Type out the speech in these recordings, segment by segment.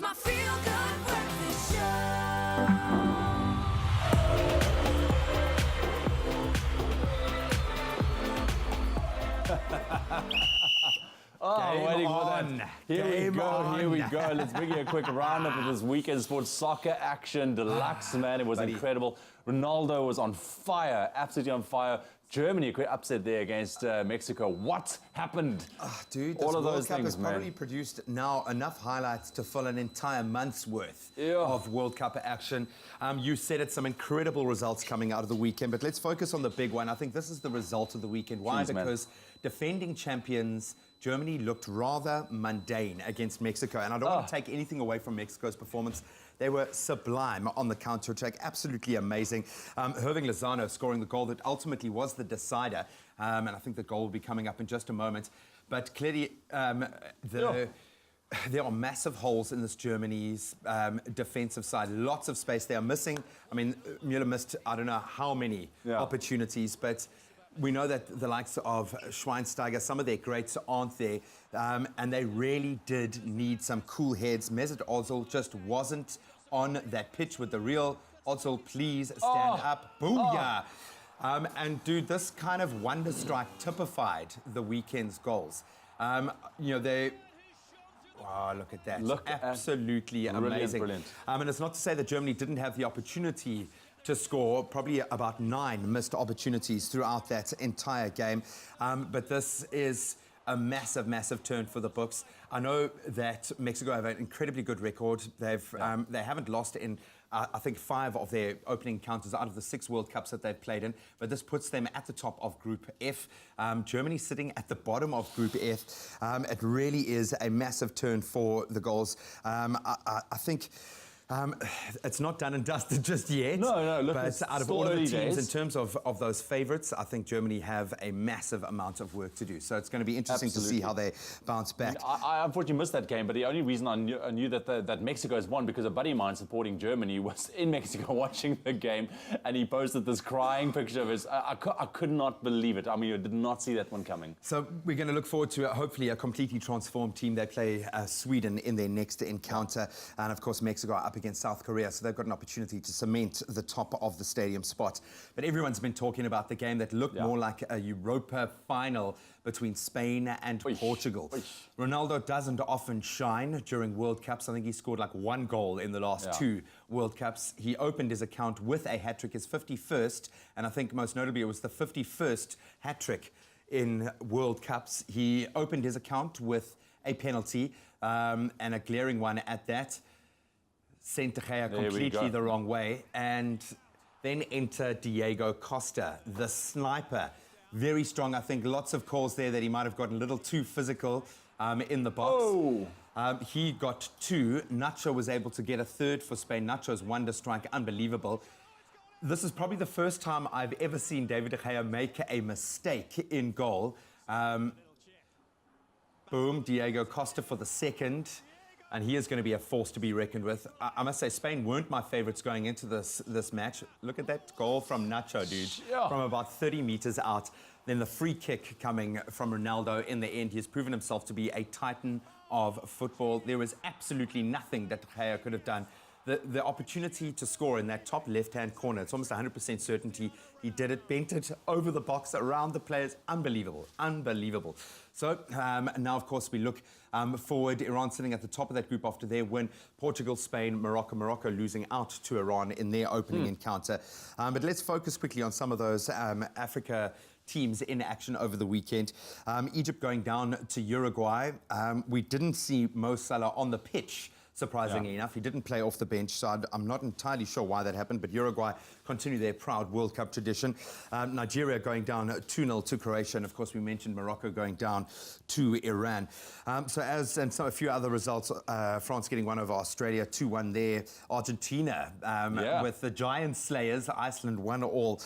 my feel-good breakfast show. Oh, waiting for that. Here we go. Let's bring you a quick roundup of this weekend sports soccer action deluxe, man. It was incredible. Ronaldo was on fire, absolutely on fire. Germany, a quick upset there against Mexico. What happened? Dude, this all of World those Cup things, has man. probably produced now enough highlights to fill an entire month's worth Yeah. of World Cup action. You said it, some incredible results coming out of the weekend, but let's focus on the big one. I think this is the result of the weekend. Why? Jeez, man. Because defending champions Germany looked rather mundane against Mexico, and I don't want to take anything away from Mexico's performance. They were sublime on the counter-attack, absolutely amazing. Herving Lozano scoring the goal that ultimately was the decider, and I think the goal will be coming up in just a moment. But clearly, there are massive holes in this Germany's defensive side. Lots of space. They are missing. I mean, Müller missed, I don't know how many opportunities, but we know that the likes of Schweinsteiger, some of their greats aren't there, and they really did need some cool heads. Mesut Ozil just wasn't on that pitch with the real Ozil. Please stand up. Booyah! And dude, this kind of wonder strike typified the weekend's goals. You know, they... Oh, look at that. Absolutely amazing. Brilliant. And it's not to say that Germany didn't have the opportunity to score, probably about 9 missed opportunities throughout that entire game. But this is a massive, massive turn for the books. I know that Mexico have an incredibly good record. They haven't lost in, I think, 5 of their opening encounters out of the 6 World Cups that they've played in. But this puts them at the top of Group F. Germany sitting at the bottom of Group F. It really is a massive turn for the goals. I think... it's not done and dusted just yet. No, look, but out of all of the teams, in terms of those favourites, I think Germany have a massive amount of work to do. So it's going to be interesting to see how they bounce back. I unfortunately missed that game, but the only reason I knew that Mexico has won because a buddy of mine supporting Germany was in Mexico watching the game, and he posted this crying picture of his. I could not believe it. I mean, I did not see that one coming. So we're going to look forward to hopefully a completely transformed team. They play Sweden in their next encounter, and of course Mexico are up against South Korea, so they've got an opportunity to cement the top of the stadium spot. But everyone's been talking about the game that looked more like a Europa final between Spain and Portugal. Ronaldo doesn't often shine during World Cups. I think he scored like 1 goal in the last 2 World Cups. He opened his account with a hat-trick, his 51st, and I think most notably it was the 51st hat-trick in World Cups. He opened his account with a penalty, and a glaring one at that. Sent De Gea completely the wrong way, and then enter Diego Costa, the sniper. Very strong, I think. Lots of calls there that he might have gotten a little too physical in the box. He got 2. Nacho was able to get a 3rd for Spain. Nacho's wonder strike, unbelievable. This is probably the first time I've ever seen David De Gea make a mistake in goal. Boom, Diego Costa for the 2nd. And he is going to be a force to be reckoned with. I must say, Spain weren't my favourites going into this match. Look at that goal from Nacho, dude. From about 30 metres out. Then the free kick coming from Ronaldo in the end. He has proven himself to be a titan of football. There was absolutely nothing that De Gea could have done. The opportunity to score in that top left-hand corner, it's almost 100% certainty. He did it, bent it over the box, around the players. Unbelievable, unbelievable. So now, of course, we look forward. Iran sitting at the top of that group after their win. Portugal, Spain, Morocco losing out to Iran in their opening encounter. But let's focus quickly on some of those Africa teams in action over the weekend. Egypt going down to Uruguay. We didn't see Mo Salah on the pitch, surprisingly enough. He didn't play off the bench, so I'm not entirely sure why that happened, but Uruguay continue their proud World Cup tradition. Nigeria going down 2-0 to Croatia, and of course we mentioned Morocco going down to Iran. So a few other results, France getting 1 over Australia, 2-1 there. Argentina with the Giant Slayers, Iceland 1-1,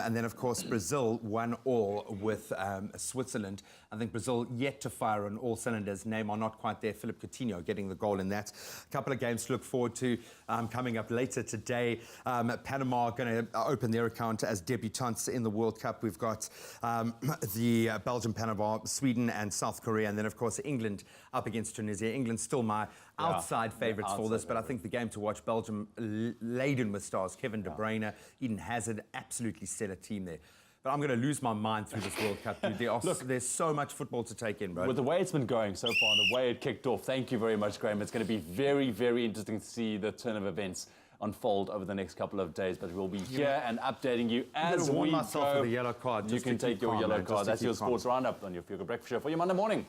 and then of course Brazil 1-1 with Switzerland. I think Brazil yet to fire on all cylinders. Neymar not quite there. Philippe Coutinho getting the goal in that. A couple of games to look forward to coming up later today. Panama are going to open their account as debutants in the World Cup. We've got the Belgium, Panama, Sweden and South Korea, and then of course England up against Tunisia. England's still my outside favourites for this, but I think the game to watch, Belgium laden with stars. Kevin De Bruyne, Eden Hazard, absolutely stellar team there. But I'm going to lose my mind through this World Cup, dude. There's so much football to take in, bro. With the way it's been going so far and the way it kicked off, thank you very much, Graham. It's going to be very, very interesting to see the turn of events unfold over the next couple of days, but we'll be here and updating you as we go. For the yellow card. You can take your yellow card. That's your sports roundup on your Feel Good Breakfast Show for your Monday morning.